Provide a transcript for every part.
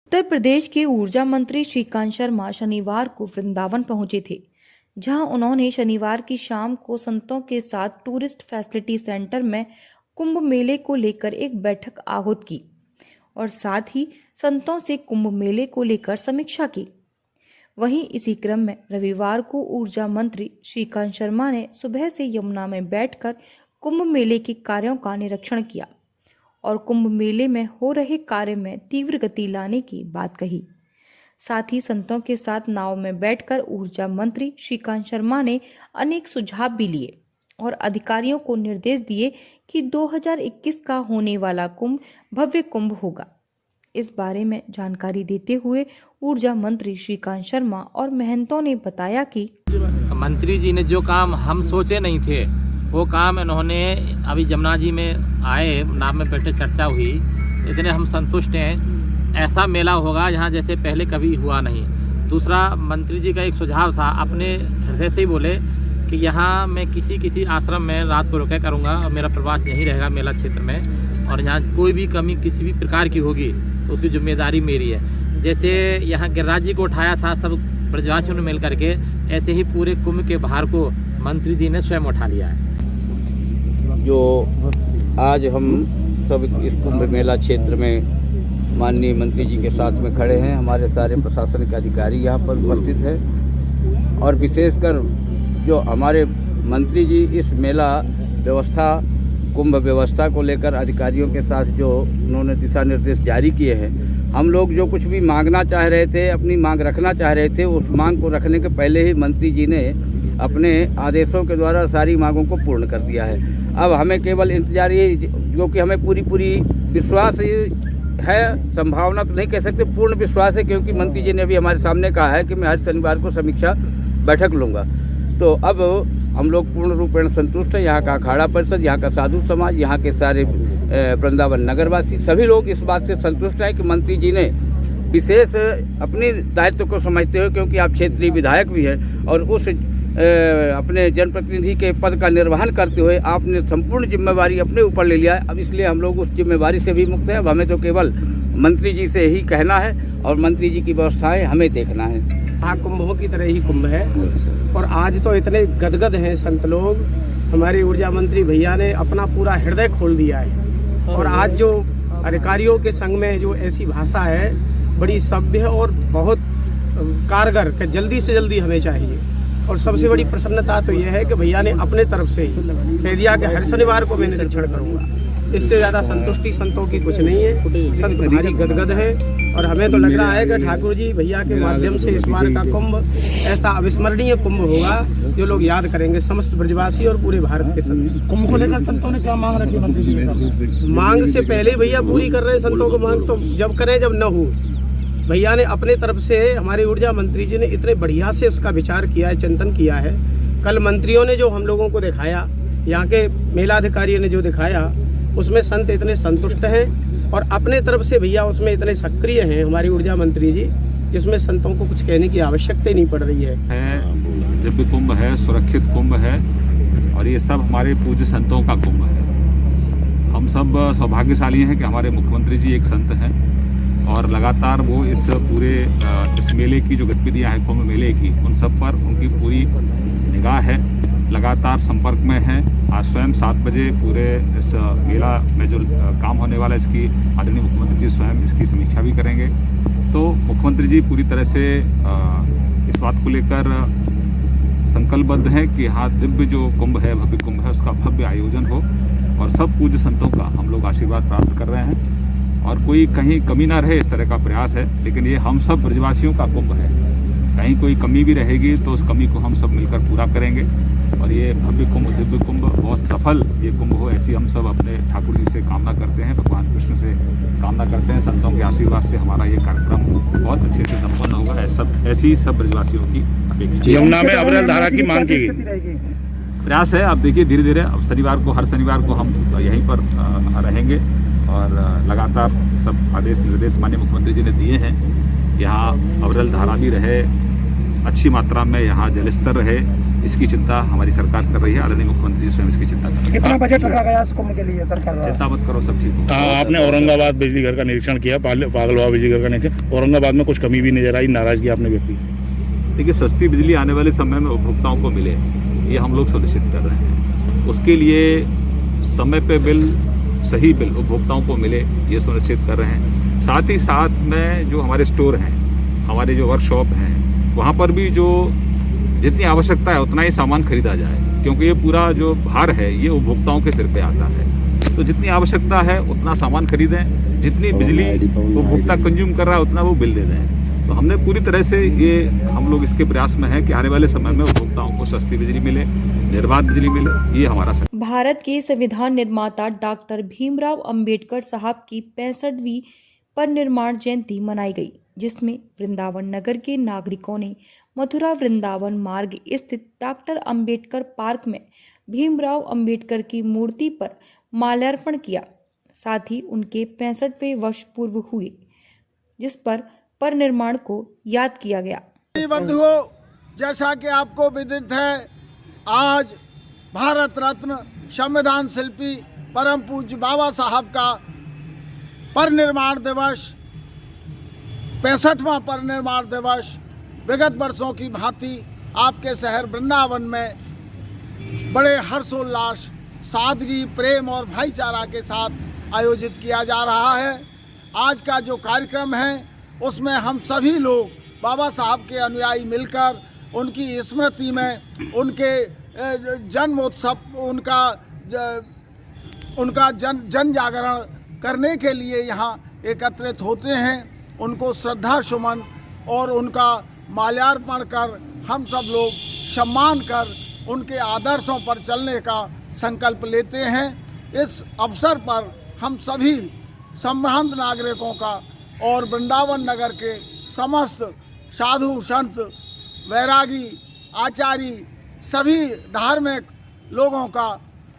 उत्तर प्रदेश के ऊर्जा मंत्री श्रीकांत शर्मा शनिवार को वृंदावन पहुंचे थे, जहां उन्होंने शनिवार की शाम को संतों के साथ टूरिस्ट फैसिलिटी सेंटर में कुंभ मेले को लेकर एक बैठक आहूत की और साथ ही संतों से कुंभ मेले को लेकर समीक्षा की। वहीं इसी क्रम में रविवार को ऊर्जा मंत्री श्रीकांत शर्मा ने सुबह से यमुना में बैठकर कुंभ मेले के कार्यों का निरीक्षण किया और कुंभ मेले में हो रहे कार्य में तीव्र गति लाने की बात कही। साथ ही संतों के साथ नाव में बैठकर ऊर्जा मंत्री श्रीकांत शर्मा ने अनेक सुझाव भी लिए और अधिकारियों को निर्देश दिए कि 2021 का होने वाला कुंभ भव्य कुंभ होगा। इस बारे में जानकारी देते हुए ऊर्जा मंत्री श्रीकांत शर्मा और महंतों ने बताया कि मंत्री जी ने जो काम हम सोचे नहीं थे वो काम इन्होंने अभी जमुना जी में आए, नाव में बैठे चर्चा हुई, इतने हम संतुष्ट हैं। ऐसा मेला होगा जहाँ जैसे पहले कभी हुआ नहीं। दूसरा, मंत्री जी का एक सुझाव था, अपने हृदय से ही बोले कि यहाँ मैं किसी आश्रम में रात को रुके करूँगा और मेरा प्रवास यहीं रहेगा मेला क्षेत्र में, और यहाँ कोई भी कमी किसी भी प्रकार की होगी तो उसकी जिम्मेदारी मेरी है। जैसे यहाँ गिरिराज जी को उठाया था सब ब्रजवासियों ने मिल करके, ऐसे ही पूरे कुंभ के भार को मंत्री जी ने स्वयं उठा लिया है। जो आज हम सब इस कुंभ मेला क्षेत्र में माननीय मंत्री जी के साथ में खड़े हैं, हमारे सारे प्रशासन के अधिकारी यहाँ पर उपस्थित हैं और विशेषकर जो हमारे मंत्री जी इस मेला व्यवस्था कुंभ व्यवस्था को लेकर अधिकारियों के साथ जो उन्होंने दिशा निर्देश जारी किए हैं, हम लोग जो कुछ भी मांगना चाह रहे थे, अपनी मांग रखना चाह रहे थे, उस मांग को रखने के पहले ही मंत्री जी ने अपने आदेशों के द्वारा सारी मांगों को पूर्ण कर दिया है। अब हमें केवल इंतजार ही, जो कि हमें पूरी विश्वास है, संभावना तो नहीं कह सकते, पूर्ण विश्वास है, क्योंकि मंत्री जी ने भी हमारे सामने कहा है कि मैं हर शनिवार को समीक्षा बैठक लूँगा। तो अब हम लोग पूर्ण रूपेण संतुष्ट हैं। यहाँ का अखाड़ा परिषद, यहाँ का साधु समाज, यहाँ के सारे वृंदावन नगरवासी सभी लोग इस बात से संतुष्ट हैं कि मंत्री जी ने विशेष अपने दायित्व को समझते हुए, क्योंकि आप क्षेत्रीय विधायक भी हैं और उस अपने जनप्रतिनिधि के पद का निर्वहन करते हुए आपने संपूर्ण जिम्मेवारी अपने ऊपर ले लिया है। अब इसलिए हम लोग उस जिम्मेवारी से भी मुक्त हैं। अब हमें तो केवल मंत्री जी से ही कहना है और मंत्री जी की व्यवस्थाएं हमें देखना है। महाकुंभों की तरह ही कुंभ है और आज तो इतने गदगद हैं संत लोग। हमारे ऊर्जा मंत्री भैया ने अपना पूरा हृदय खोल दिया है और आज जो अधिकारियों के संग में जो ऐसी भाषा है बड़ी सभ्य और बहुत कारगर कि जल्दी से जल्दी हमें चाहिए। और सबसे बड़ी प्रसन्नता तो यह है कि भैया ने अपने तरफ से ही कह दिया कि हर शनिवार को मैं निरीक्षण करूंगा। इससे ज़्यादा संतुष्टि संतों की कुछ नहीं है। संत भारी गदगद है और हमें तो लग रहा है कि ठाकुर जी भैया के माध्यम से इस बार का कुंभ ऐसा अविस्मरणीय कुंभ होगा जो लोग याद करेंगे, समस्त ब्रजवासी और पूरे भारत के संत। कुंभ को लेकर संतों ने क्या मांग रखी मंत्री जी ने? मांग से पहले भैया पूरी कर रहे हैं संतों को मांग, तो जब करें जब न हो। भैया ने अपने तरफ से, हमारे ऊर्जा मंत्री जी ने इतने बढ़िया से उसका विचार किया है, चिंतन किया है। कल मंत्रियों ने जो हम लोगों को दिखाया, यहाँ के मेलाधिकारी ने जो दिखाया, उसमें संत इतने संतुष्ट हैं और अपने तरफ से भैया उसमें इतने सक्रिय हैं हमारी ऊर्जा मंत्री जी, जिसमें संतों को कुछ कहने की आवश्यकता ही नहीं पड़ रही है। दिव्य कुंभ है, सुरक्षित कुंभ है और ये सब हमारे पूज्य संतों का कुंभ है। हम सब सौभाग्यशाली हैं कि हमारे मुख्यमंत्री जी एक संत हैं और लगातार वो इस पूरे इस मेले की जो गतिविधियां हैं कुंभ मेले की, उन सब पर उनकी पूरी निगाह है, लगातार संपर्क में हैं। आज स्वयं 7 बजे पूरे इस मेला में जो काम होने वाला है इसकी आदरणीय मुख्यमंत्री जी स्वयं इसकी समीक्षा भी करेंगे। तो मुख्यमंत्री जी पूरी तरह से इस बात को लेकर संकल्पबद्ध हैं कि हाँ, दिव्य जो कुंभ है, भव्य कुंभ है, उसका भव्य आयोजन हो और सब पूज्य संतों का हम लोग आशीर्वाद प्राप्त कर रहे हैं और कोई कहीं कमी ना रहे, इस तरह का प्रयास है। लेकिन ये हम सब ब्रजवासियों का कुंभ है, कहीं कोई कमी भी रहेगी तो उस कमी को हम सब मिलकर पूरा करेंगे और ये भव्य कुंभ, दिव्य कुंभ बहुत सफल ये कुंभ हो, ऐसी हम सब अपने ठाकुर जी से कामना करते हैं, भगवान कृष्ण से कामना करते हैं। संतों के आशीर्वाद से हमारा ये कार्यक्रम बहुत अच्छे से संपन्न होगा, ऐसी सब ब्रजवासियों की अपेक्षा। यमुना में अविरल धारा की मांग की प्रयास है। अब देखिए धीरे धीरे अब शनिवार को, हर शनिवार को हम यहीं पर रहेंगे और लगातार सब आदेश निर्देश माननीय मुख्यमंत्री जी ने दिए हैं। यहाँ अविरल धारा भी रहे, अच्छी मात्रा में यहाँ जलस्तर रहे इसकी चिंता हमारी सरकार कर रही है। आदरणीय मुख्यमंत्री जी स्वयं इसकी चिंता कर रहे हैं। कितना बजट रखा गया इस कुंभ के लिए सरकार? चिंता मत करो, सब ठीक होगा। आपने औरंगाबाद बिजली घर का निरीक्षण किया, पागलवा बिजली घर का निरीक्षण, औरंगाबाद में कुछ कमी भी नजर आई, नाराजगी आपने व्यक्त की? देखिए, सस्ती बिजली आने वाले समय में उपभोक्ताओं को मिले, ये हम लोग सुनिश्चित कर रहे हैं। उसके लिए समय पे बिल, सही बिल उपभोक्ताओं को मिले, ये सुनिश्चित कर रहे हैं। साथ ही साथ में जो हमारे स्टोर हैं, हमारे जो वर्कशॉप हैं, वहाँ पर भी जो जितनी आवश्यकता है उतना ही सामान खरीदा जाए, क्योंकि ये पूरा जो भार है ये उपभोक्ताओं के सिर पे आता है। तो जितनी आवश्यकता है उतना सामान खरीदें, जितनी बिजली उपभोक्ता कंज्यूम कर रहा है उतना वो बिल दे दें। तो हमने पूरी तरह से ये, हम लोग इसके प्रयास में हैं कि आने वाले समय में उपभोक्ताओं को सस्ती बिजली मिले, निर्बाध बिजली मिले, ये हमारा भारत के संविधान निर्माता डॉक्टर भीमराव अंबेडकर साहब की 65वीं परिनिर्वाण जयंती मनाई गई, जिसमें वृंदावन नगर के नागरिकों ने मथुरा वृंदावन मार्ग स्थित डॉक्टर अंबेडकर पार्क में भीमराव अंबेडकर की मूर्ति पर माल्यार्पण किया। साथ ही उनके 65वें वर्ष पूर्व हुए, जिस पर परिनिर्वाण को याद किया गया। बंधुओं, जैसा कि आपको विदित है, आज भारत रत्न संविधान शिल्पी परम पूज्य बाबा साहब का परिनिर्वाण दिवस, 65वां परिनिर्वाण दिवस विगत वर्षों की भांति आपके शहर वृंदावन में बड़े हर्षोल्लास, सादगी, प्रेम और भाईचारा के साथ आयोजित किया जा रहा है। आज का जो कार्यक्रम है उसमें हम सभी लोग बाबा साहब के अनुयायी मिलकर उनकी स्मृति में उनके जन्मोत्सव, उनका जन जागरण करने के लिए यहाँ एकत्रित होते हैं। उनको श्रद्धा सुमन और उनका माल्यार्पण कर हम सब लोग सम्मान कर उनके आदर्शों पर चलने का संकल्प लेते हैं। इस अवसर पर हम सभी संभ्रांत नागरिकों का और वृंदावन नगर के समस्त साधु संत, वैरागी, आचार्य, सभी धार्मिक लोगों का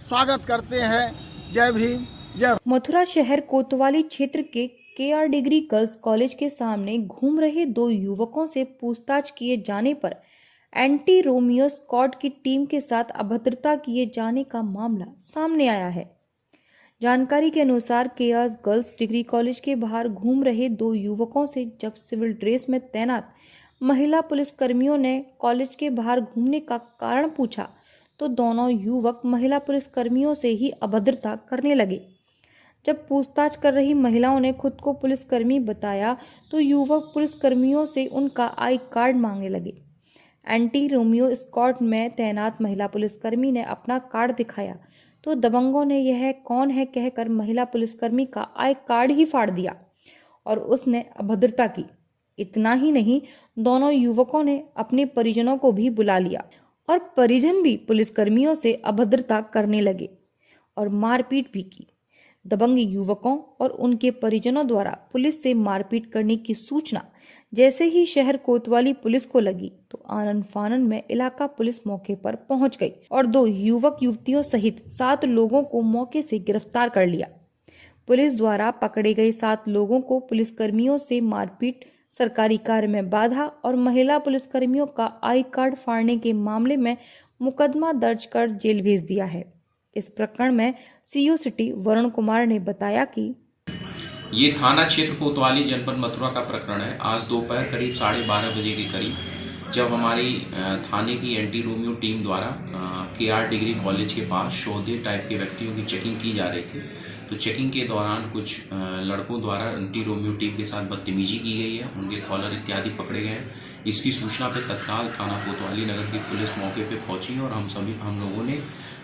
स्वागत करते हैं। जय भीम, जय। मथुरा शहर कोतवाली क्षेत्र के KR डिग्री गर्ल्स कॉलेज के सामने घूम रहे 2 युवकों से पूछताछ किए जाने पर एंटी रोमियो स्क्वाड की टीम के साथ अभद्रता किए जाने का मामला सामने आया है। जानकारी के अनुसार KR गर्ल्स डिग्री कॉलेज के बाहर घूम रहे 2 युवकों से जब सिविल ड्रेस में तैनात महिला पुलिसकर्मियों ने कॉलेज के बाहर घूमने का कारण पूछा, तो दोनों युवक महिला पुलिसकर्मियों से ही अभद्रता करने लगे। जब पूछताछ कर रही महिलाओं ने खुद को पुलिसकर्मी बताया, तो युवक पुलिसकर्मियों से उनका आई कार्ड मांगने लगे। एंटी रोमियो स्क्वाड में तैनात महिला पुलिसकर्मी ने अपना कार्ड दिखाया, तो दबंगों ने यह कौन है कहकर महिला पुलिसकर्मी का आई कार्ड ही फाड़ दिया और उसने अभद्रता की। इतना ही नहीं, दोनों युवकों ने अपने परिजनों को भी बुला लिया और परिजन भी पुलिसकर्मियों से अभद्रता करने लगे और मारपीट भी की। दबंग युवकों और उनके परिजनों द्वारा पुलिस से मारपीट करने की सूचना जैसे ही शहर कोतवाली पुलिस को लगी, तो आनन फानन में इलाका पुलिस मौके पर पहुंच गई और 2 युवक युवतियों सहित 7 लोगों को मौके से गिरफ्तार कर लिया। पुलिस द्वारा पकड़े गए 7 लोगों को पुलिसकर्मियों से मारपीट, सरकारी कार्य में बाधा और महिला पुलिसकर्मियों का आई कार्ड फाड़ने के मामले में मुकदमा दर्ज कर जेल भेज दिया है। इस प्रकरण में CO सिटी वरुण कुमार ने बताया कि ये थाना क्षेत्र कोतवाली जनपद मथुरा का प्रकरण है। आज दोपहर करीब 12:30 बजे के करीब जब हमारी थाने की एंटी रोमियो टीम द्वारा KR डिग्री कॉलेज के पास शोधे टाइप के व्यक्तियों की चेकिंग की जा रही थी, तो चेकिंग के दौरान कुछ लड़कों द्वारा एंटी रोमियो टीम के साथ बदतमीजी की गई है, उनके कॉलर इत्यादि पकड़े गए हैं। इसकी सूचना पे तत्काल थाना कोतवाली नगर की पुलिस मौके पे पहुंची और हम लोगों ने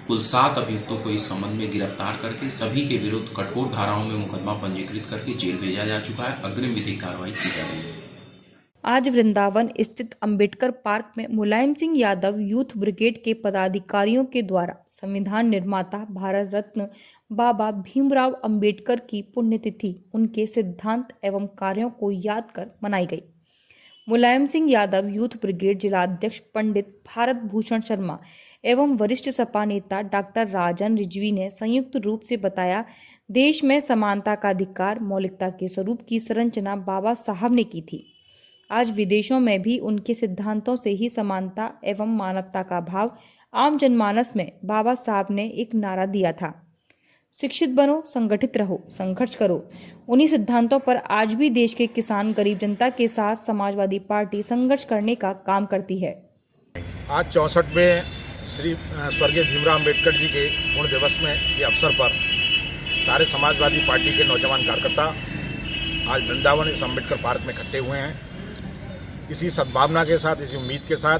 कुल 7 अभियुक्तों को इस संबंध में गिरफ्तार करके सभी के विरुद्ध कठोर धाराओं में मुकदमा पंजीकृत करके जेल भेजा जा चुका है। अग्रिम विधिक कार्रवाई की जा रही है। आज वृंदावन स्थित अंबेडकर पार्क में मुलायम सिंह यादव यूथ ब्रिगेड के पदाधिकारियों के द्वारा संविधान निर्माता भारत रत्न बाबा भीमराव अंबेडकर की पुण्यतिथि, उनके सिद्धांत एवं कार्यों को याद कर मनाई गई। मुलायम सिंह यादव यूथ ब्रिगेड जिलाध्यक्ष पंडित भारत भूषण शर्मा एवं वरिष्ठ सपा नेता डॉक्टर राजन रिजवी ने संयुक्त रूप से बताया, देश में समानता का अधिकार, मौलिकता के स्वरूप की संरचना बाबा साहब ने की थी। आज विदेशों में भी उनके सिद्धांतों से ही समानता एवं मानवता का भाव आम जनमानस में बाबा साहब ने एक नारा दिया था, शिक्षित बनो, संगठित रहो, संघर्ष करो। उन्हीं सिद्धांतों पर आज भी देश के किसान, गरीब जनता के साथ समाजवादी पार्टी संघर्ष करने का काम करती है। आज 64वें श्री स्वर्गीय भीमराव अम्बेडकर जी के पूर्ण दिवस में ये अवसर पर सारे समाजवादी पार्टी के नौजवान कार्यकर्ता आज वृंदावन इस अम्बेडकर पार्क में इकट्ठे हुए हैं, इसी सद्भावना के साथ, इसी उम्मीद के साथ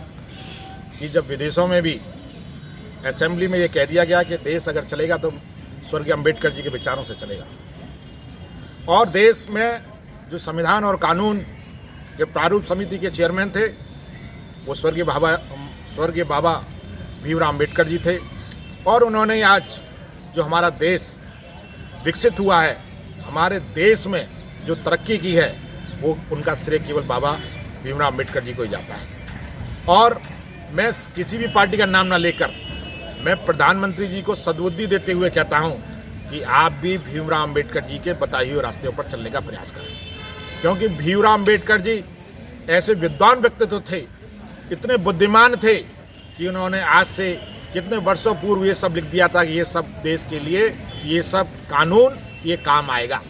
कि जब विदेशों में भी असेंबली में ये कह दिया गया कि देश अगर चलेगा तो स्वर्गीय अम्बेडकर जी के विचारों से चलेगा, और देश में जो संविधान और कानून के प्रारूप समिति के चेयरमैन थे वो स्वर्गीय बाबा भीमराव अम्बेडकर जी थे, और उन्होंने आज जो हमारा देश विकसित हुआ है, हमारे देश में जो तरक्की की है, वो उनका श्रेय केवल बाबा भीमराव अम्बेडकर जी को ही जाता है। और मैं किसी भी पार्टी का नाम ना लेकर मैं प्रधानमंत्री जी को सद्बुद्धि देते हुए कहता हूं कि आप भी भीमराव अम्बेडकर जी के बताए हुए रास्ते पर चलने का प्रयास करें, क्योंकि भीमराव अम्बेडकर जी ऐसे विद्वान व्यक्तित्व थे, इतने बुद्धिमान थे कि उन्होंने आज से कितने वर्षों पूर्व ये सब लिख दिया था कि ये सब देश के लिए, ये सब कानून ये काम आएगा।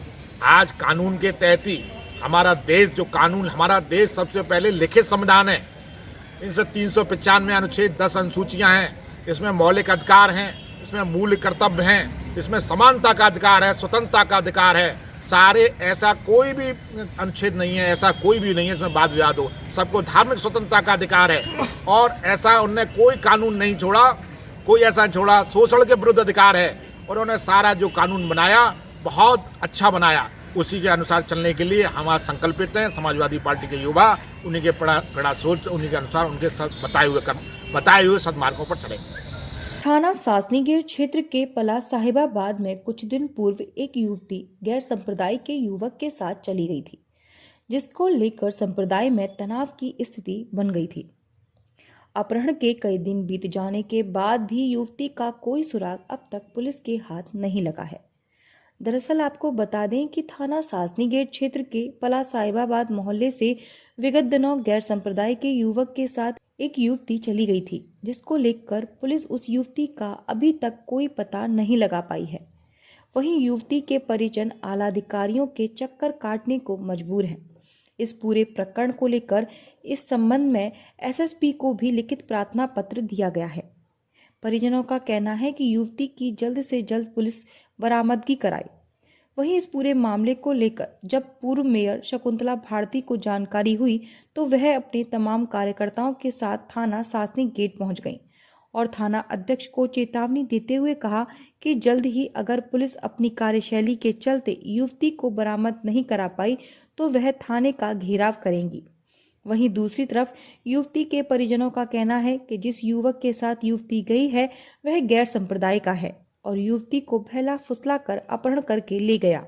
आज कानून के तहत ही हमारा देश, जो कानून, हमारा देश सबसे पहले लिखित संविधान है, इनसे 395 अनुच्छेद 10 अनुसूचियां हैं, इसमें मौलिक अधिकार हैं, इसमें मूल कर्तव्य हैं, इसमें समानता का अधिकार है, स्वतंत्रता का अधिकार है, सारे, ऐसा कोई भी अनुच्छेद नहीं है, ऐसा कोई भी नहीं है इसमें वाद विवाद हो, सबको धार्मिक स्वतंत्रता का अधिकार है, और ऐसा उनने कोई कानून नहीं छोड़ा, कोई ऐसा छोड़ा, शोषण के विरुद्ध अधिकार है, और उन्होंने सारा जो कानून बनाया बहुत अच्छा बनाया। उसी के अनुसार चलने के लिए हम आज संकल्पित हैं, समाजवादी पार्टी के युवा उन्हीं के पड़ा सोच, उन्हीं के अनुसार उनके बताए हुए सदमार्गों पर चलेंगे। थाना सासनीगेट क्षेत्र के पला साहिबाबाद में कुछ दिन पूर्व एक युवती गैर संप्रदाय के युवक के साथ चली गई थी, जिसको लेकर संप्रदाय में तनाव की स्थिति बन गई थी। अपहरण के कई दिन बीत जाने के बाद भी युवती का कोई सुराग अब तक पुलिस के हाथ नहीं लगा है। दरअसल आपको बता दें कि थाना सासनीगेट क्षेत्र के पला साहिबाबाद मोहल्ले से विगत दिनों गैर संप्रदाय के युवक के साथ एक युवती चली गई थी, जिसको लेकर पुलिस उस युवती का अभी तक कोई पता नहीं लगा पाई है। वहीं युवती के परिजन आला अधिकारियों के चक्कर काटने को मजबूर हैं। इस पूरे प्रकरण को लेकर इस संबंध में एसएसपी को भी लिखित प्रार्थना पत्र दिया गया है। परिजनों का कहना है कि युवती की जल्द से जल्द पुलिस बरामदगी कराए। वहीं इस पूरे मामले को लेकर जब पूर्व मेयर शकुंतला भारती को जानकारी हुई तो वह अपने तमाम कार्यकर्ताओं के साथ थाना सासनीगेट पहुंच गईं और थाना अध्यक्ष को चेतावनी देते हुए कहा कि जल्द ही अगर पुलिस अपनी कार्यशैली के चलते युवती को बरामद नहीं करा पाई तो वह थाने का घेराव करेंगी। वहीं दूसरी तरफ युवती के परिजनों का कहना है कि जिस युवक के साथ युवती गई है वह गैर संप्रदाय का है और युवती को बहला फुसला कर अपहरण करके ले गया।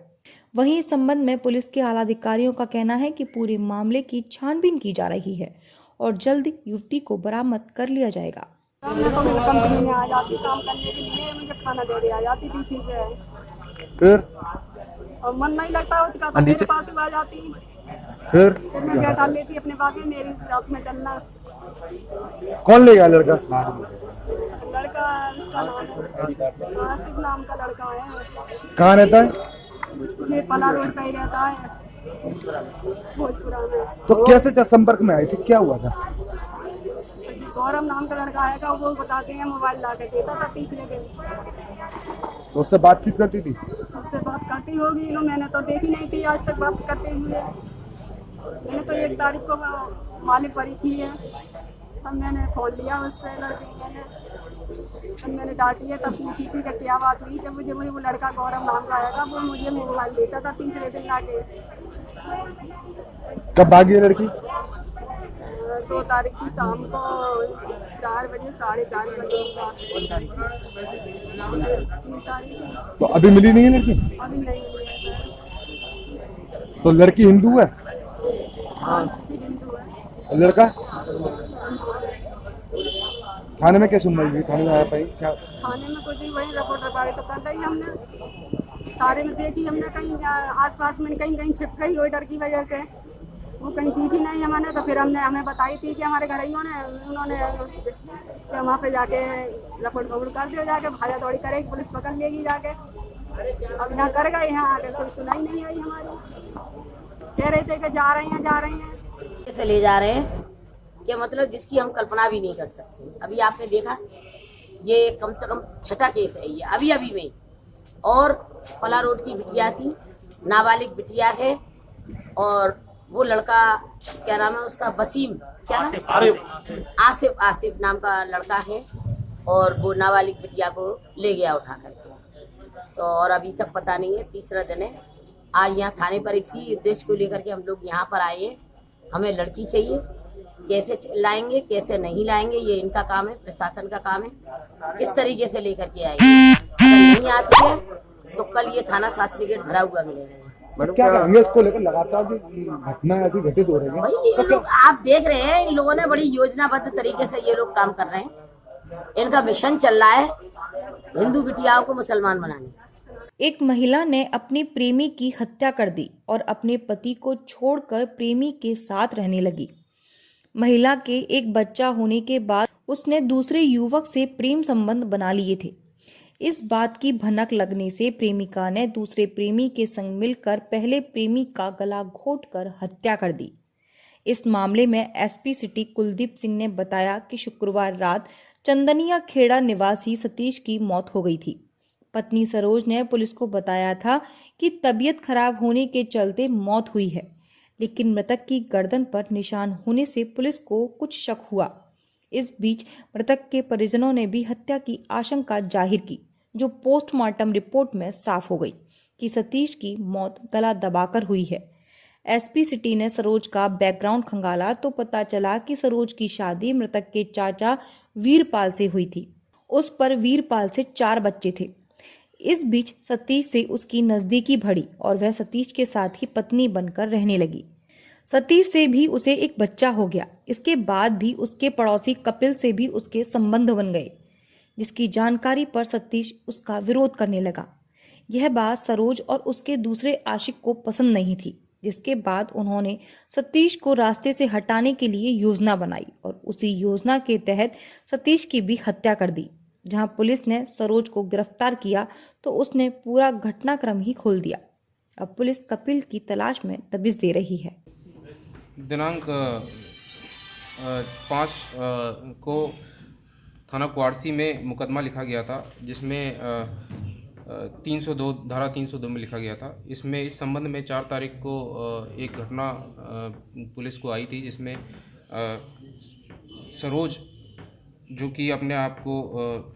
वहीं इस संबंध में पुलिस के आला अधिकारियों का कहना है कि पूरे मामले की छानबीन की जा रही है और जल्द युवती को बरामद कर लिया जाएगा। कंपनी में आ जाती काम करने के लिए, मुझे खाना दे रही आ जाती थी चीजें, फिर और मन नहीं लगता उसका तो मेरे पास आ जाती, फिर मैं बैठा लेती अपने बाकी मेरी साथ में चलना। कौन ले गया लड़का? लड़का उसका नाम है आसिफ नाम का लड़का है। कहाँ रहता है? ये पला रोड पे ही रहता है, बहुत पुराना है। तो कैसे संपर्क में आई थी, क्या हुआ था? गौरव नाम का लड़का है, वो बताते हैं मोबाइल ला के देता था तीसरे दिन। तो उससे बातचीत करती थी? उससे बात करती होगी, मैंने तो देखी नहीं थी आज तक बात करते हुए। मैंने तो 1 तारीख को मालिक परी की है, तब मैंने फोन लिया उससे लड़की ने, तब मैंने डांटी है, तब पूछी थी कि क्या बात हुई। जब मुझे वो लड़का गौरव नाम का आएगा वो मुझे मोबाइल देता था तीसरे दिन आके। कब भागी है लड़की? 2 तारीख की शाम को 4 बजे 4:30 बजे। तो अभी मिली नहीं है लड़की? अभी नहीं मिली है सर। तो लड़की हिंदू है? हाँ हिंदू है। लड़का थाने में क्या सुनवाई हुई? थाने में आया पाई क्या? थाने में कुछ वही रिपोर्ट रखवाई तो कर रही हमने, सारे में देखी हमने, कहीं आसपास में कहीं छिप गई हुई डर की वजह से। वो कहीं दिखी नहीं हमने, तो फिर हमें बताई थी कि हमारे घरइयों ने, उन्होंने कि वहाँ पे जाके लपड़ बगड़ कर दिया, जाके भागा दौड़ी करेगी, पुलिस पकड़ लेगी जाके। अब यहाँ कर गए, यहाँ आके कोई सुनाई नहीं आई हमारी। कह रहे थे कि जा रही हैं कैसे ले जा रहे हैं कि मतलब जिसकी हम कल्पना भी नहीं कर सकते। अभी आपने देखा, ये कम से कम छठा केस है ये अभी अभी में। और पला रोड की बिटिया थी, नाबालिग बिटिया है, और वो लड़का क्या नाम है उसका, वसीम, क्या नाम, आसिफ नाम का लड़का है, और वो नाबालिग बिटिया को ले गया उठा करके। तो और अभी तक पता नहीं है, तीसरा दिन है। आज यहाँ थाने पर इसी उद्देश्य को लेकर के हम लोग यहाँ पर आए हैं। हमें लड़की चाहिए, कैसे लाएंगे कैसे नहीं लाएंगे ये इनका काम है, प्रशासन का काम है। किस तरीके से लेकर के आएंगे, अगर नहीं आती है तो कल ये थाना सर्टिफिकेट भरा हुआ मिलेगा। मैडम क्या कहेंगे इसको लेकर लगातार जो घटना ऐसी घटित हो रही है? भाई ये लोग आप देख रहे हैं, इन लोगों ने बड़ी योजनाबद्ध तरीके से ये लोग काम कर रहे हैं। इनका मिशन चल रहा है हिंदू बिटियाओं को मुसलमान बनाने। एक महिला ने अपने प्रेमी की हत्या कर दी और अपने पति को छोड़कर प्रेमी के साथ रहने लगी। महिला के एक बच्चा होने के बाद उसने दूसरे युवक से प्रेम संबंध बना लिए थे। इस बात की भनक लगने से प्रेमिका ने दूसरे प्रेमी के संग मिलकर पहले प्रेमी का गला घोंटकर हत्या कर दी। इस मामले में एसपी सिटी कुलदीप सिंह ने बताया कि शुक्रवार रात चंदनिया खेड़ा निवासी सतीश की मौत हो गई थी। पत्नी सरोज ने पुलिस को बताया था कि तबीयत खराब होने के चलते मौत हुई है, लेकिन मृतक की गर्दन पर निशान होने से पुलिस को कुछ शक हुआ। इस बीच मृतक के परिजनों ने भी हत्या की आशंका जाहिर की, जो पोस्टमार्टम रिपोर्ट में साफ हो गई कि सतीश की मौत गला दबाकर हुई है। एसपी सिटी ने सरोज का बैकग्राउंड खंगाला तो पता चला कि सरोज की शादी मृतक के चाचा वीरपाल से हुई थी। उस पर वीरपाल से 4 बच्चे थे। इस बीच सतीश से उसकी नजदीकी बढ़ी और वह सतीश के साथ ही पत्नी बनकर रहने लगी। सतीश से भी उसे एक बच्चा हो गया। इसके बाद भी उसके पड़ोसी कपिल से भी उसके संबंध बन गए, जिसकी जानकारी पर सतीश उसका विरोध करने लगा। यह बात सरोज और उसके दूसरे आशिक को पसंद नहीं थी, जिसके बाद उन्होंने सतीश को रास्ते से हटाने के लिए योजना बनाई और उसी योजना के तहत सतीश की भी हत्या कर दी। जहां पुलिस ने सरोज को गिरफ्तार किया तो उसने पूरा घटनाक्रम ही खोल दिया। अब पुलिस कपिल की तलाश में दबिश दे रही है। दिनांक 5 को थाना कुआरसी में मुकदमा लिखा गया था, जिसमें 302 धारा 302 में लिखा गया था। इसमें इस संबंध में 4 तारीख को एक घटना पुलिस को आई थी, जिसमें सरोज, जो कि अपने आप को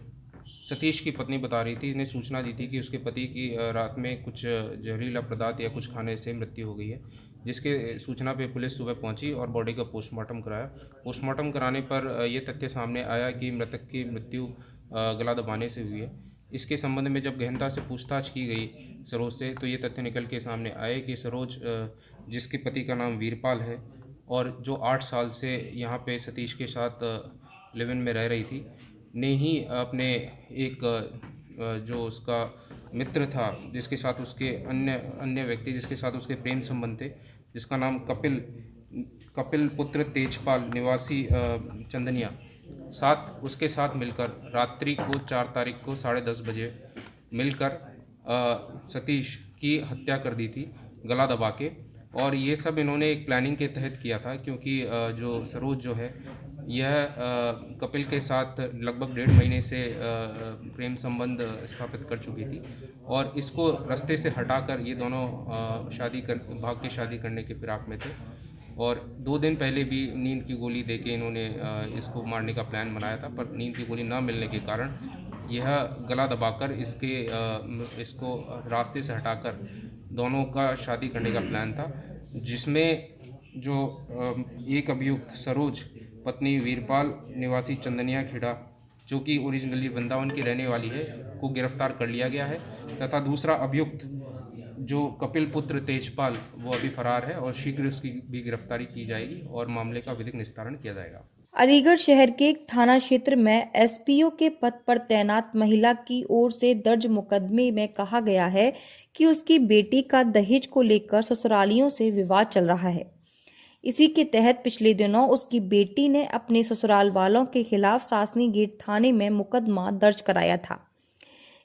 सतीश की पत्नी बता रही थी, ने सूचना दी थी कि उसके पति की रात में कुछ जहरीला पदार्थ या कुछ खाने से मृत्यु हो गई है। जिसके सूचना पे पुलिस सुबह पहुंची और बॉडी का पोस्टमार्टम कराया। पोस्टमार्टम कराने पर ये तथ्य सामने आया कि मृतक की मृत्यु गला दबाने से हुई है। इसके संबंध में जब गहनता से पूछताछ की गई सरोज से, तो ये तथ्य निकल के सामने आए कि सरोज, जिसके पति का नाम वीरपाल है और जो 8 साल से यहाँ पे सतीश के साथ लिव इन में रह रही थी, ने ही अपने एक जो उसका मित्र था, जिसके साथ उसके अन्य व्यक्ति जिसके साथ उसके प्रेम संबंध थे, जिसका नाम कपिल पुत्र तेजपाल निवासी चंदनिया, उसके साथ मिलकर रात्रि को 4 तारीख को 10:30 बजे मिलकर सतीश की हत्या कर दी थी गला दबा के। और ये सब इन्होंने एक प्लानिंग के तहत किया था, क्योंकि जो सरोज जो है यह कपिल के साथ लगभग 1.5 महीने से प्रेम संबंध स्थापित कर चुकी थी और इसको रास्ते से हटाकर ये दोनों भाग के शादी करने के फिराक में थे। और 2 दिन पहले भी नींद की गोली देके इन्होंने इसको मारने का प्लान बनाया था, पर नींद की गोली न मिलने के कारण यह गला दबाकर इसको रास्ते से हटाकर दोनों का शादी करने का प्लान था, जिसमें जो एक अभियुक्त सरोज पत्नी वीरपाल निवासी चंदनिया खेड़ा, जो कि ओरिजिनली वृंदावन की रहने वाली है, को गिरफ्तार कर लिया गया है। तथा दूसरा अभियुक्त जो कपिल पुत्र तेजपाल, वो अभी फरार है और शीघ्र उसकी भी गिरफ्तारी की जाएगी और मामले का विधिक निस्तारण किया जाएगा। अलीगढ़ शहर के एक थाना क्षेत्र में एसपीओ के पद पर तैनात महिला की ओर से दर्ज मुकदमे में कहा गया है कि उसकी बेटी का दहेज को लेकर ससुरालियों से विवाद चल रहा है। इसी के तहत पिछले दिनों उसकी बेटी ने अपने ससुराल वालों के खिलाफ सासनी गेट थाने में मुकदमा दर्ज कराया था।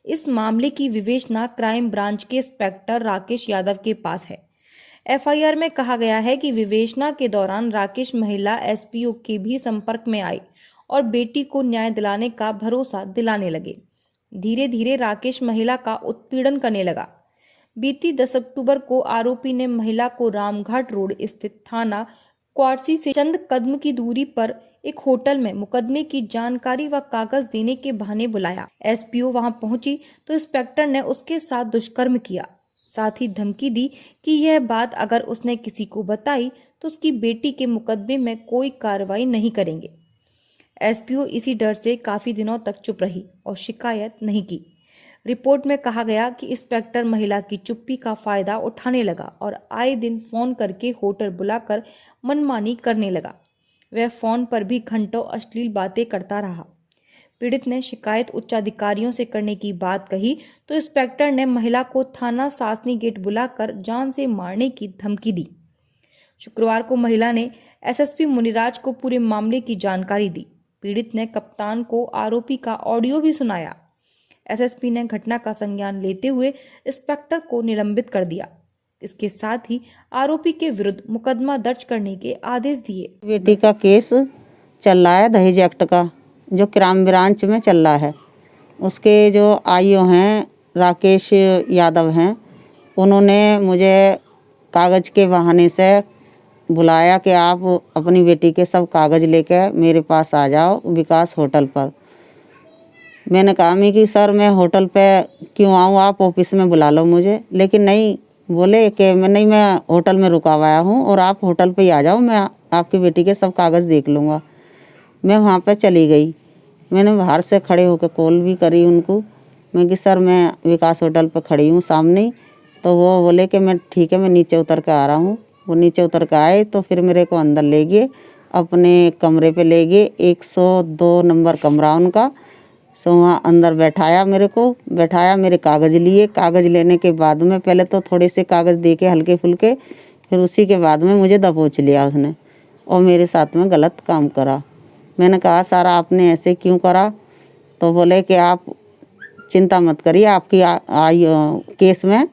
इस मामले की विवेचना क्राइम ब्रांच के इंस्पेक्टर राकेश यादव के पास है। एफआईआर में कहा गया है कि विवेचना के दौरान राकेश महिला एसपीओ के भी संपर्क में आई और बेटी को न्याय दिलाने का भरोसा दिलाने लगे। धीरे धीरे राकेश महिला का उत्पीड़न करने लगा। बीती 10 अक्टूबर को आरोपी ने महिला को रामघाट रोड स्थित थाना क्वारसी से चंद कदम की दूरी पर एक होटल में मुकदमे की जानकारी व कागज देने के बहाने बुलाया। एसपीओ वहां पहुंची तो इंस्पेक्टर ने उसके साथ दुष्कर्म किया, साथ ही धमकी दी कि यह बात अगर उसने किसी को बताई तो उसकी बेटी के मुकदमे में कोई कार्रवाई नहीं करेंगे। एसपीओ इसी डर से काफी दिनों तक चुप रही और शिकायत नहीं की। रिपोर्ट में कहा गया कि इंस्पेक्टर महिला की चुप्पी का फायदा उठाने लगा और आए दिन फोन करके होटल बुलाकर मनमानी करने लगा। वह फोन पर भी घंटों अश्लील बातें करता रहा। पीड़ित ने शिकायत उच्च अधिकारियों से करने की बात कही तो इंस्पेक्टर ने महिला को थाना सासनी गेट बुलाकर जान से मारने की धमकी दी। शुक्रवार को महिला ने एसएसपी मुनिराज को पूरे मामले की जानकारी दी। पीड़ित ने कप्तान को आरोपी का ऑडियो भी सुनाया। एसएसपी ने घटना का संज्ञान लेते हुए इंस्पेक्टर को निलंबित कर दिया। इसके साथ ही आरोपी के विरुद्ध मुकदमा दर्ज करने के आदेश दिए। बेटी का केस चल रहा है दहेज एक्ट का, जो क्राइम ब्रांच में चल रहा है। उसके जो आईओ हैं राकेश यादव हैं, उन्होंने मुझे कागज़ के बहाने से बुलाया कि आप अपनी बेटी के सब कागज़ लेकर मेरे पास आ जाओ विकास होटल पर। मैंने कहा मैं कि सर मैं होटल पे क्यों आऊँ, आप ऑफिस में बुला लो मुझे। लेकिन नहीं, बोले कि मैं होटल में रुका हुआ हूँ और आप होटल पे ही आ जाओ, मैं आपकी बेटी के सब कागज़ देख लूँगा। मैं वहाँ पे चली गई। मैंने बाहर से खड़े होकर कॉल भी करी उनको, मैं कि सर मैं विकास होटल पर खड़ी हूँ सामने ही। तो वो बोले कि मैं ठीक है, मैं नीचे उतर के आ रहा हूँ। वो नीचे उतर के आए तो फिर मेरे को अंदर ले गए, अपने कमरे पे ले गए। 102 नंबर कमरा उनका। सो वहाँ अंदर बैठाया, मेरे कागज़ लिए। कागज़ लेने के बाद में पहले तो थोड़े से कागज़ दे के हल्के फुल्के, फिर उसी के बाद में मुझे दबोच लिया उसने और मेरे साथ में गलत काम करा। मैंने कहा सर आपने ऐसे क्यों करा? तो बोले कि आप चिंता मत करिए, आपकी केस में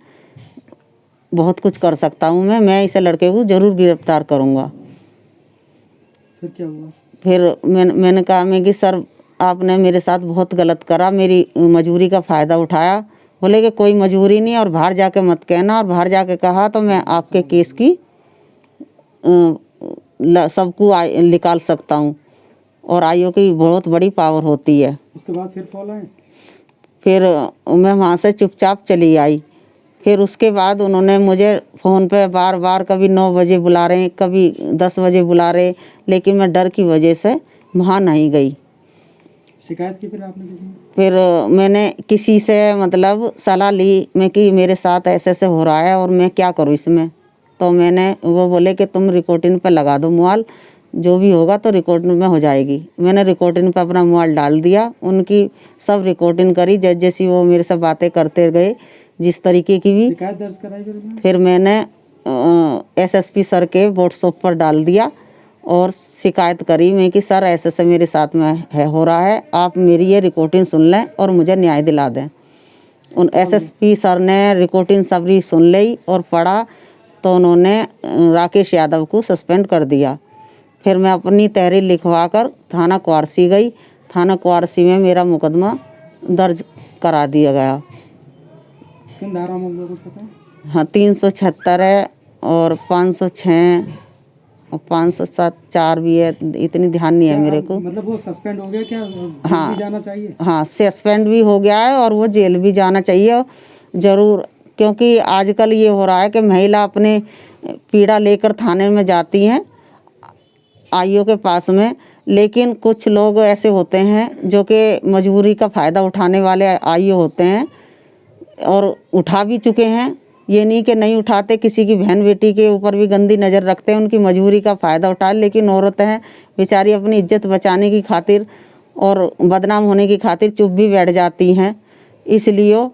बहुत कुछ कर सकता हूँ मैं इस लड़के को ज़रूर गिरफ्तार करूँगा। फिर क्या हुआ? फिर मैंने कहा मैं कि सर आपने मेरे साथ बहुत गलत करा, मेरी मजबूरी का फ़ायदा उठाया। बोले कि कोई मजबूरी नहीं और बाहर जाके मत कहना, और बाहर जाके कहा तो मैं आपके केस की सबको निकाल सकता हूँ और आईओ की बहुत बड़ी पावर होती है। उसके बाद फिर कॉल आए? फिर मैं वहाँ से चुपचाप चली आई। फिर उसके बाद उन्होंने मुझे फ़ोन पे बार बार कभी 9 बजे बुला रहे, कभी 10 बजे बुला रहे, लेकिन मैं डर की वजह से वहाँ नहीं गई। शिकायत की फिर आपने किसी? फिर मैंने किसी से मतलब सलाह ली मैं कि मेरे साथ ऐसे हो रहा है और मैं क्या करूँ इसमें। तो वो बोले कि तुम रिकॉर्डिंग पे लगा दो मोबाइल, जो भी होगा तो रिकॉर्डिंग में हो जाएगी। मैंने रिकॉर्डिंग पे अपना मोबाइल डाल दिया, उनकी सब रिकॉर्डिंग करी जैसी वो मेरे से बातें करते गए, जिस तरीके की भी। शिकायत दर्ज कराई फिर मैंने एसएसपी सर के व्हाट्सएप पर डाल दिया और शिकायत करी मैं कि सर ऐसे मेरे साथ में हो रहा है, आप मेरी ये रिकॉर्डिंग सुन लें और मुझे न्याय दिला दें। उन एसएसपी सर ने रिकॉर्डिंग सबरी सुन ली और पढ़ा तो उन्होंने राकेश यादव को सस्पेंड कर दिया। फिर मैं अपनी तहरीर लिखवा कर थाना क्वारसी गई। थाना क्वारसी में मेरा मुकदमा दर्ज करा दिया गया। किन धारा में कुछ पता है? हाँ 376 है और 506 और 507 भी है, इतनी ध्यान नहीं है मेरे को। मतलब वो सस्पेंड हो गया क्या? हाँ भी जाना चाहिए? हाँ सस्पेंड भी हो गया है और वो जेल भी जाना चाहिए ज़रूर, क्योंकि आजकल ये हो रहा है कि महिला अपने पीड़ा लेकर थाने में जाती हैं आईओ के पास में, लेकिन कुछ लोग ऐसे होते हैं जो कि मजबूरी का फ़ायदा उठाने वाले आईओ होते हैं और उठा भी चुके हैं। ये नहीं कि नहीं उठाते, किसी की बहन बेटी के ऊपर भी गंदी नज़र रखते हैं, उनकी मजबूरी का फ़ायदा उठाए। लेकिन औरतें हैं बेचारी अपनी इज्जत बचाने की खातिर और बदनाम होने की खातिर चुप भी बैठ जाती हैं। इसलिए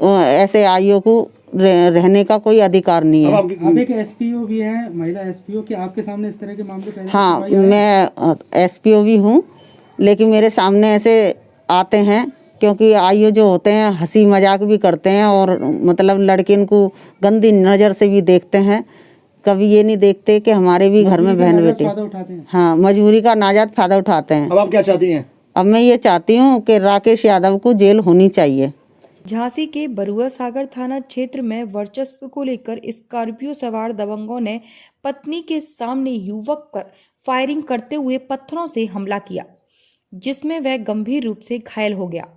ऐसे आईओ को रहने का कोई अधिकार नहीं है। आप एक एसपीओ भी हैं, महिला एसपीओ, कि आपके सामने इस तरह के मामले पहले? हाँ, मैं एसपीओ भी हूँ, लेकिन मेरे सामने ऐसे आते हैं क्योंकि आईओ जो होते हैं हंसी मजाक भी करते हैं और मतलब लड़कियों को गंदी नज़र से भी देखते हैं। कभी ये नहीं देखते कि हमारे भी घर में बहन बेटी, हाँ, मजबूरी का नाजायज़ फ़ायदा उठाते हैं। अब आप क्या चाहती हैं? अब मैं ये चाहती हूँ कि राकेश यादव को जेल होनी चाहिए। झांसी के बरुआ सागर थाना क्षेत्र में वर्चस्व को लेकर स्कॉर्पियो सवार दबंगों ने पत्नी के सामने युवक पर फायरिंग करते हुए पत्थरों से हमला किया, जिसमें वह गंभीर रूप से घायल हो गया।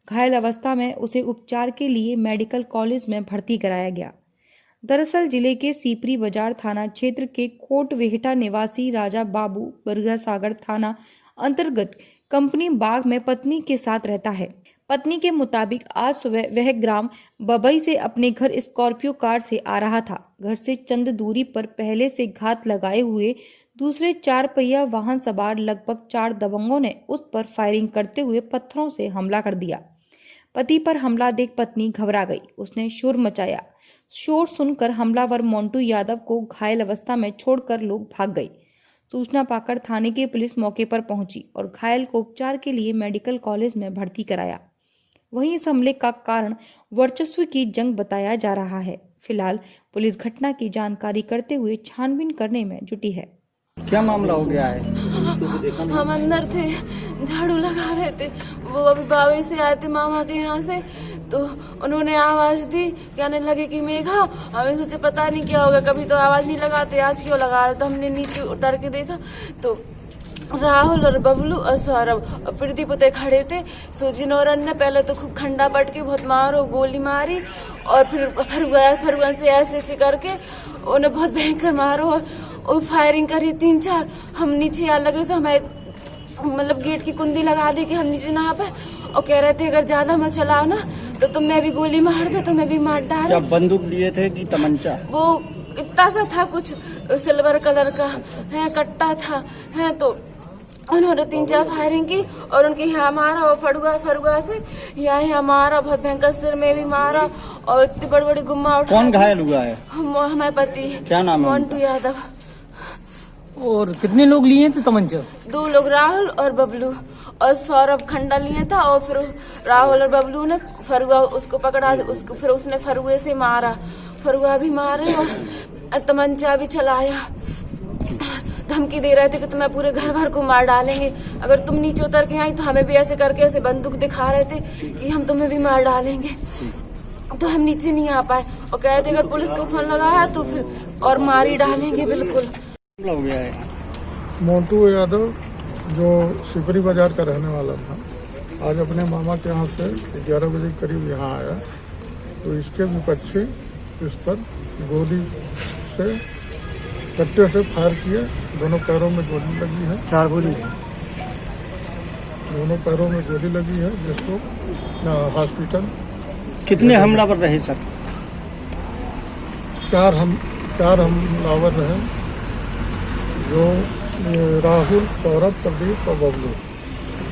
घायल अवस्था में उसे उपचार के लिए मेडिकल कॉलेज में भर्ती कराया गया। दरअसल जिले के सीपरी बाजार थाना क्षेत्र के कोटवेहटा निवासी राजा बाबू बरुआ सागर थाना अंतर्गत कंपनी बाग में पत्नी के साथ रहता है। पत्नी के मुताबिक आज सुबह वह ग्राम बबई से अपने घर स्कॉर्पियो कार से आ रहा था। घर से चंद दूरी पर पहले से घात लगाए हुए दूसरे 4 पहिया वाहन सवार लगभग 4 दबंगों ने उस पर फायरिंग करते हुए पत्थरों से हमला कर दिया। पति पर हमला देख पत्नी घबरा गई। उसने शोर मचाया। शोर सुनकर हमलावर मोंटू यादव को घायल अवस्था में छोड़कर लोग भाग गए। सूचना पाकर थाने की पुलिस मौके पर पहुंची और घायल को उपचार के लिए मेडिकल कॉलेज में भर्ती कराया। वहीं इस हमले का कारण वर्चस्व की जंग बताया जा रहा है। फिलहाल पुलिस घटना की जानकारी करते हुए छानबीन करने में जुटी है। क्या मामला हो गया है? हम अंदर थे, झाड़ू लगा रहे थे। वो अभी बाबे से आए थे मामा के यहाँ से, तो उन्होंने आवाज दी, कहने लगे कि मेघा। हमें सोचे पता नहीं क्या होगा, कभी तो आवाज नहीं लगाते, आज क्यों लगा रहे। तो हमने नीचे उतर के देखा तो राहुल और बबलू और सौरभ और प्रदीप उते खड़े थे। सुजिन और ने पहले तो खूब खंडा पट के बहुत मारो, गोली मारी और फिर फरुआ से ऐसे करके उन्हें बहुत भयंकर मारो और फायरिंग करी 3-4। हम नीचे आ लगे, सो हमें मतलब गेट की कुंडी लगा दी कि हम नीचे ना आ पाए, और कह रहे थे अगर ज्यादा मत चलाओ ना तो तुम्हें भी गोली मार दे, तुम्हें भी मार डाल। क्या बंदूक लिए थे कि तमंचा? वो इतना सा था, कुछ सिल्वर कलर का है, कट्टा था है। तो उन्होंने 3-4 फायरिंग की और उनके यहाँ मारा और फरुआ से यहाँ मारा, बहुत भयंकर सिर में भी मारा और इतनी बड़ी बड़ी गुम्मा उठा। कौन घायल हुआ है? हमारे पति। क्या नाम है? मोंटू यादव। और कितने लोग लिए थे तमंचा? 2 लोग, राहुल और बबलू, और सौरभ खंडा लिए था। और फिर राहुल और बबलू ने फरुआ उसको पकड़ा, उसको फिर उसने फरुए से मारा, फरुआ भी मारे और तमंचा भी चलाया। धमकी दे रहे थे कि तुम्हें पूरे घर भर को मार डालेंगे, अगर तुम नीचे उतर के आई तो हमें भी ऐसे करके ऐसे बंदूक दिखा रहे थे कि हम तुम्हें भी मार डालेंगे। तो हम नीचे नहीं आ पाए और कह रहे थे अगर पुलिस को फोन लगाया तो फिर और मार ही डालेंगे। बिल्कुल हो गया है। मोंटू यादव जो सिपरी बाजार का रहने वाला था, आज अपने मामा के यहाँ से 11 बजे करीब यहाँ आया, तो इसके विपक्षी इस पर गोली से कट्टे से फायर किए। दोनों पैरों में गोली लगी है। 4 गोली है। दोनों पैरों में गोली लगी है, जिसको हॉस्पिटल। कितने हमलावर रहे सर? 4 हमलावर रहे, जो राहुल, सौरभ, प्रदीप और बबलू।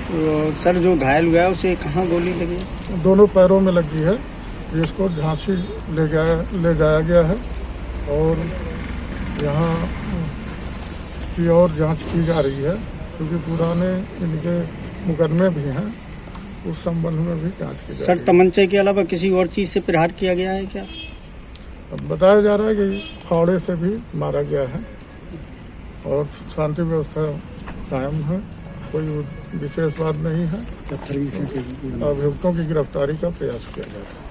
तो सर जो घायल हुआ है उसे कहाँ गोली लगी? दोनों पैरों में लगी है, जिसको झांसी ले जाया गया है और यहाँ की और जांच की जा रही है, क्योंकि पुराने इनके मुकदमे भी हैं, उस संबंध में भी जांच की जा रही है। सर तमंचे के अलावा किसी और चीज़ से प्रहार किया गया है क्या? अब बताया जा रहा है कि फावड़े से भी मारा गया है और शांति व्यवस्था कायम है, कोई विशेष बात नहीं है। अभियुक्तों की गिरफ्तारी का प्रयास किया जा रहा है।